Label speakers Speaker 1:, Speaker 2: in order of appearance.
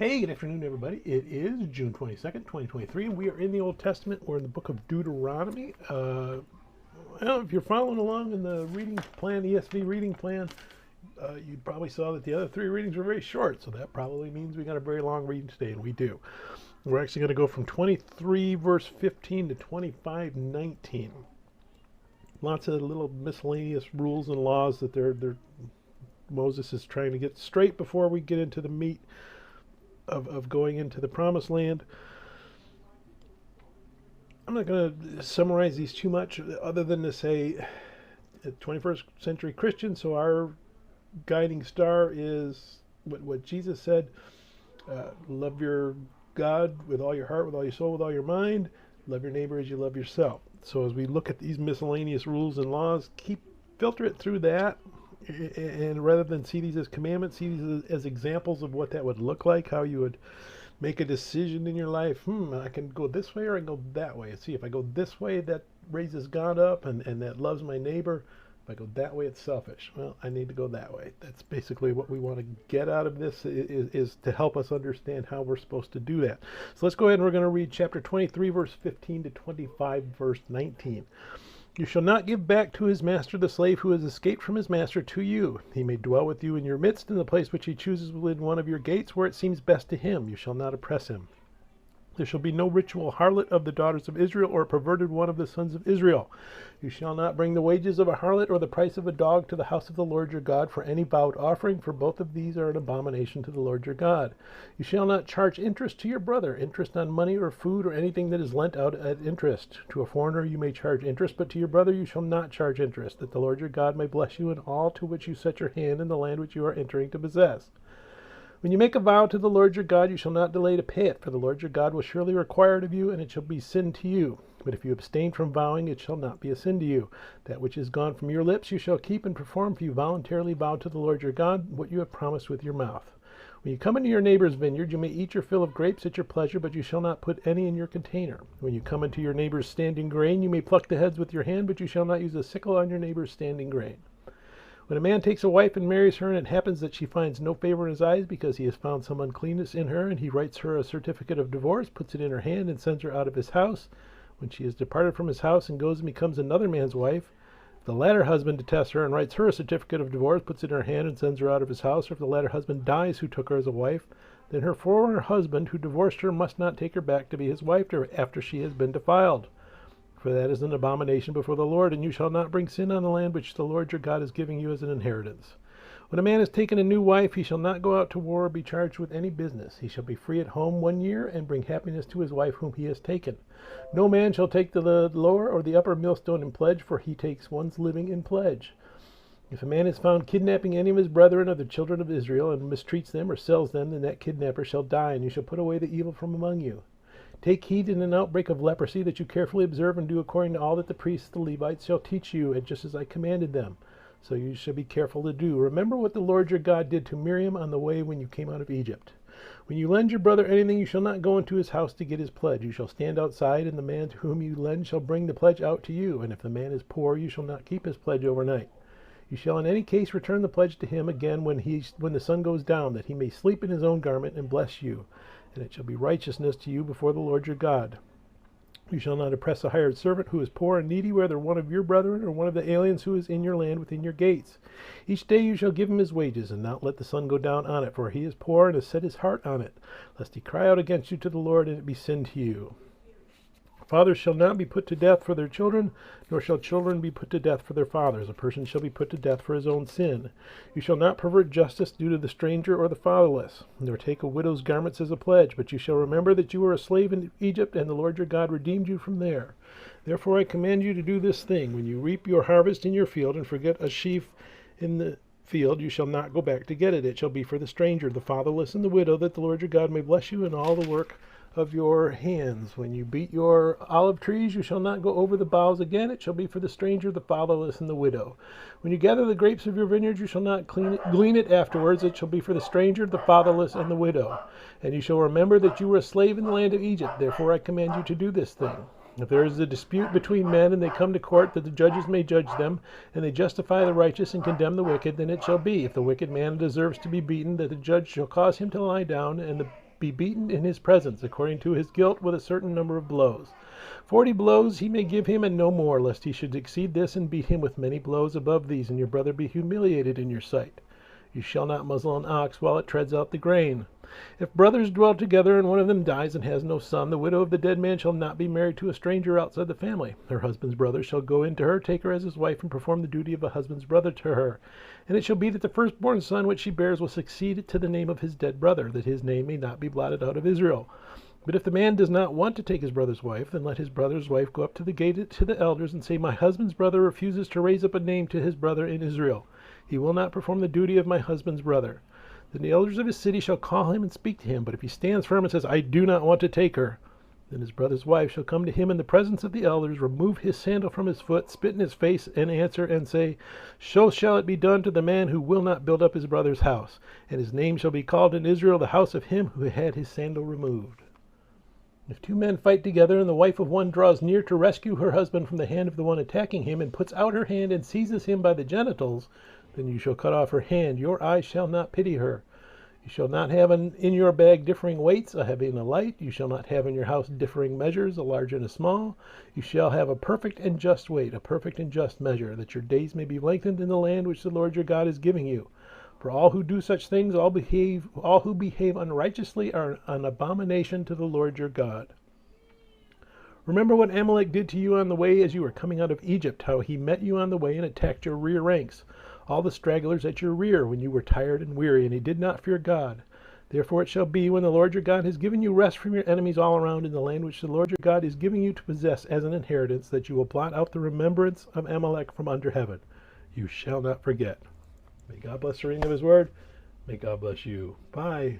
Speaker 1: Hey, good afternoon, everybody. It is June 22nd, 2023, and we are in the Old Testament. We're in the book of Deuteronomy. Well, if you're following along in the reading plan, ESV reading plan, you probably saw that the other three readings were very short, so that probably means we got a very long reading today, and we do. We're actually going to go from 23 verse 15 to 25:19. Lots of little miscellaneous rules and laws that Moses is trying to get straight before we get into the meat of going into the promised land. I'm not going to summarize these too much other than to say 21st century Christian, so our guiding star is what Jesus said, love your God with all your heart, with all your soul, with all your mind, love your neighbor as you love yourself. So as we look at these miscellaneous rules and laws, filter it through that, and rather than see these as commandments, see these as examples of what that would look like, how you would make a decision in your life. I can go this way or I can go that way. See, if I go this way, that raises God up and that loves my neighbor. If I go that way, it's selfish. Well, I need to go that way. That's basically what we want to get out of this, is to help us understand how we're supposed to do that. So let's go ahead and we're going to read chapter 23, verse 15 to 25, verse 19. You shall not give back to his master the slave who has escaped from his master to you. He may dwell with you in your midst in the place which he chooses within one of your gates where it seems best to him. You shall not oppress him. There shall be no ritual harlot of the daughters of Israel or a perverted one of the sons of Israel. You shall not bring the wages of a harlot or the price of a dog to the house of the Lord your God for any vowed offering, for both of these are an abomination to the Lord your God. You shall not charge interest to your brother, interest on money or food or anything that is lent out at interest. To a foreigner you may charge interest, but to your brother you shall not charge interest, that the Lord your God may bless you in all to which you set your hand in the land which you are entering to possess. When you make a vow to the Lord your God, you shall not delay to pay it, for the Lord your God will surely require it of you, and it shall be sin to you. But if you abstain from vowing, it shall not be a sin to you. That which is gone from your lips you shall keep and perform, for you voluntarily vow to the Lord your God what you have promised with your mouth. When you come into your neighbor's vineyard, you may eat your fill of grapes at your pleasure, but you shall not put any in your container. When you come into your neighbor's standing grain, you may pluck the heads with your hand, but you shall not use a sickle on your neighbor's standing grain. When a man takes a wife and marries her, and it happens that she finds no favor in his eyes because he has found some uncleanness in her, and he writes her a certificate of divorce, puts it in her hand, and sends her out of his house, when she has departed from his house and goes and becomes another man's wife, if the latter husband detests her and writes her a certificate of divorce, puts it in her hand, and sends her out of his house, or if the latter husband dies who took her as a wife, then her former husband who divorced her must not take her back to be his wife after she has been defiled. For that is an abomination before the Lord, and you shall not bring sin on the land which the Lord your God is giving you as an inheritance. When a man has taken a new wife, he shall not go out to war or be charged with any business. He shall be free at home 1 year and bring happiness to his wife whom he has taken. No man shall take the lower or the upper millstone in pledge, for he takes one's living in pledge. If a man is found kidnapping any of his brethren of the children of Israel and mistreats them or sells them, then that kidnapper shall die, and you shall put away the evil from among you. Take heed in an outbreak of leprosy that you carefully observe and do according to all that the priests, the Levites, shall teach you, and just as I commanded them. So you shall be careful to do. Remember what the Lord your God did to Miriam on the way when you came out of Egypt. When you lend your brother anything, you shall not go into his house to get his pledge. You shall stand outside, and the man to whom you lend shall bring the pledge out to you. And if the man is poor, you shall not keep his pledge overnight. You shall in any case return the pledge to him again when the sun goes down, that he may sleep in his own garment and bless you. And it shall be righteousness to you before the Lord your God. You shall not oppress a hired servant who is poor and needy, whether one of your brethren or one of the aliens who is in your land within your gates. Each day you shall give him his wages, and not let the sun go down on it, for he is poor and has set his heart on it, lest he cry out against you to the Lord, and it be sin to you. Fathers shall not be put to death for their children, nor shall children be put to death for their fathers. A person shall be put to death for his own sin. You shall not pervert justice due to the stranger or the fatherless, nor take a widow's garments as a pledge, but you shall remember that you were a slave in Egypt, and the Lord your God redeemed you from there. Therefore I command you to do this thing. When you reap your harvest in your field, and forget a sheaf in the field, you shall not go back to get it. It shall be for the stranger, the fatherless, and the widow, that the Lord your God may bless you in all the work of your hands. When you beat your olive trees, you shall not go over the boughs again. It shall be for the stranger, the fatherless, and the widow. When you gather the grapes of your vineyard, you shall not glean it afterwards. It shall be for the stranger, the fatherless, and the widow. And you shall remember that you were a slave in the land of Egypt. Therefore I command you to do this thing. If there is a dispute between men, and they come to court, that the judges may judge them, and they justify the righteous and condemn the wicked, then it shall be, if the wicked man deserves to be beaten, that the judge shall cause him to lie down, and the be beaten in his presence, according to his guilt, with a certain number of blows. 40 blows he may give him, and no more, lest he should exceed this and beat him with many blows above these, and your brother be humiliated in your sight. You shall not muzzle an ox while it treads out the grain. If brothers dwell together, and one of them dies and has no son, the widow of the dead man shall not be married to a stranger outside the family. Her husband's brother shall go in to her, take her as his wife, and perform the duty of a husband's brother to her. And it shall be that the firstborn son which she bears will succeed to the name of his dead brother, that his name may not be blotted out of Israel. But if the man does not want to take his brother's wife, then let his brother's wife go up to the gate to the elders and say, My husband's brother refuses to raise up a name to his brother in Israel. He will not perform the duty of my husband's brother. Then the elders of his city shall call him and speak to him. But if he stands firm and says, I do not want to take her, then his brother's wife shall come to him in the presence of the elders, remove his sandal from his foot, spit in his face, and answer and say, So shall it be done to the man who will not build up his brother's house. And his name shall be called in Israel the house of him who had his sandal removed. If two men fight together, and the wife of one draws near to rescue her husband from the hand of the one attacking him, and puts out her hand and seizes him by the genitals, then you shall cut off her hand. Your eye shall not pity her. You shall not have in your bag differing weights, a heavy and a light. You shall not have in your house differing measures, a large and a small. You shall have a perfect and just weight, a perfect and just measure, that your days may be lengthened in the land which the Lord your God is giving you. For all who do such things, all who behave unrighteously, are an abomination to the Lord your God. Remember what Amalek did to you on the way as you were coming out of Egypt, how he met you on the way and attacked your rear ranks, all the stragglers at your rear, when you were tired and weary, and he did not fear God. Therefore it shall be, when the Lord your God has given you rest from your enemies all around in the land which the Lord your God is giving you to possess as an inheritance, that you will blot out the remembrance of Amalek from under heaven. You shall not forget. May God bless the reading of his word. May God bless you. Bye.